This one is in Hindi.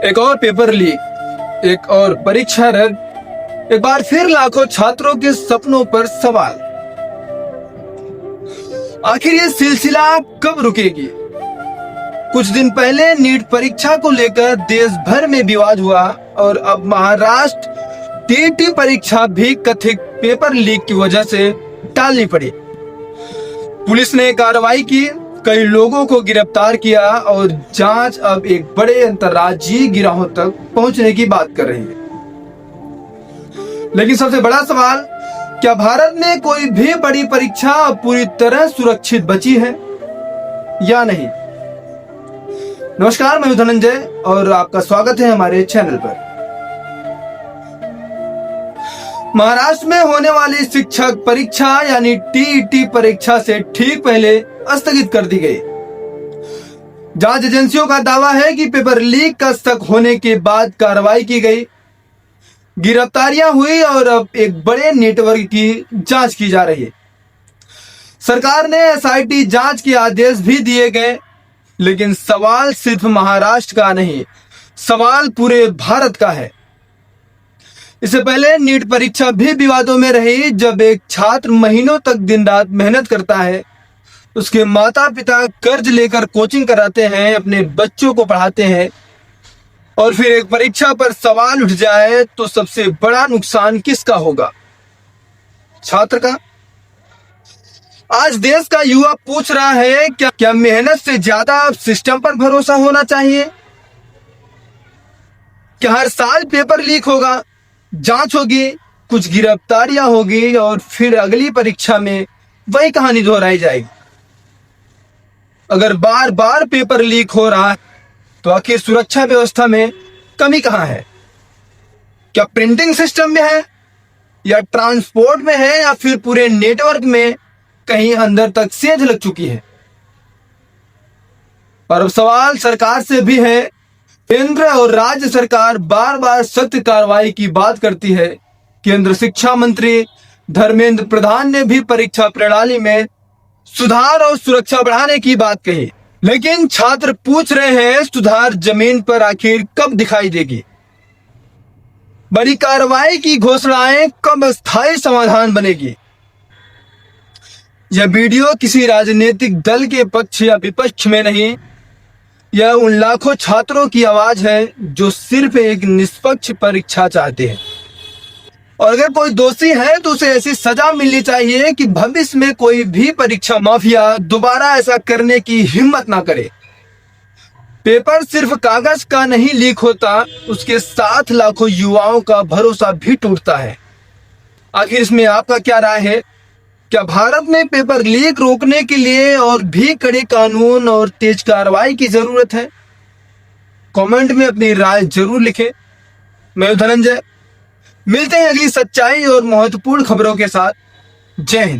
एक और पेपर लीक, एक और परीक्षा रद्द, एक बार फिर लाखों छात्रों के सपनों पर सवाल। आखिर ये सिलसिला कब रुकेगी? कुछ दिन पहले नीट परीक्षा को लेकर देश भर में विवाद हुआ और अब महाराष्ट्र टीईटी परीक्षा भी कथित पेपर लीक की वजह से टालनी पड़ी। पुलिस ने कार्रवाई की, कई लोगों को गिरफ्तार किया और जांच अब एक बड़े अंतर्राज्यीय गिरोह तक पहुंचने की बात कर रही है। लेकिन सबसे बड़ा सवाल, क्या भारत में कोई भी बड़ी परीक्षा पूरी तरह सुरक्षित बची है या नहीं? नमस्कार, मैं हूं धनंजय और आपका स्वागत है हमारे चैनल पर। महाराष्ट्र में होने वाली शिक्षक परीक्षा यानी टीईटी परीक्षा से ठीक पहले स्थगित कर दी गई। जांच एजेंसियों का दावा है कि पेपर लीक का शक होने के बाद कार्रवाई की गई, गिरफ्तारियां हुई और अब एक बड़े नेटवर्क की जांच की जा रही है। सरकार ने एसआईटी जांच के आदेश भी दिए गए, लेकिन सवाल सिर्फ महाराष्ट्र का नहीं, सवाल पूरे भारत का है। इससे पहले नीट परीक्षा भी विवादों में रही। जब एक छात्र महीनों तक दिन रात मेहनत करता है, उसके माता पिता कर्ज लेकर कोचिंग कराते हैं, अपने बच्चों को पढ़ाते हैं और फिर एक परीक्षा पर सवाल उठ जाए तो सबसे बड़ा नुकसान किसका होगा? छात्र का। आज देश का युवा पूछ रहा है, क्या मेहनत से ज्यादा सिस्टम पर भरोसा होना चाहिए? क्या हर साल पेपर लीक होगा, जांच होगी, कुछ गिरफ्तारियां होगी और फिर अगली परीक्षा में वही कहानी दोहराई जाएगी? अगर बार बार पेपर लीक हो रहा है तो आखिर सुरक्षा व्यवस्था में कमी कहां है? क्या प्रिंटिंग सिस्टम में है या ट्रांसपोर्ट में है या फिर पूरे नेटवर्क में कहीं अंदर तक सेंध लग चुकी है? और अब सवाल सरकार से भी है। केंद्र और राज्य सरकार बार बार सख्त कार्रवाई की बात करती है। केंद्र शिक्षा मंत्री धर्मेंद्र प्रधान ने भी परीक्षा प्रणाली में सुधार और सुरक्षा बढ़ाने की बात कही, लेकिन छात्र पूछ रहे हैं, सुधार जमीन पर आखिर कब दिखाई देगी? बड़ी कार्रवाई की घोषणाएं कब स्थायी समाधान बनेगी? यह वीडियो किसी राजनीतिक दल के पक्ष या विपक्ष में नहीं, यह उन लाखों छात्रों की आवाज है जो सिर्फ एक निष्पक्ष परीक्षा चाहते हैं। और अगर कोई दोषी है तो उसे ऐसी सजा मिलनी चाहिए कि भविष्य में कोई भी परीक्षा माफिया दोबारा ऐसा करने की हिम्मत ना करे। पेपर सिर्फ कागज का नहीं लीक होता, उसके साथ लाखों युवाओं का भरोसा भी टूटता है। आखिर इसमें आपका क्या राय है? क्या भारत में पेपर लीक रोकने के लिए और भी कड़े कानून और तेज कार्रवाई की जरूरत है? कमेंट में अपनी राय जरूर लिखें। मैं हूं धनंजय। मिलते हैं अगली सच्चाई और महत्वपूर्ण खबरों के साथ। जय हिंद।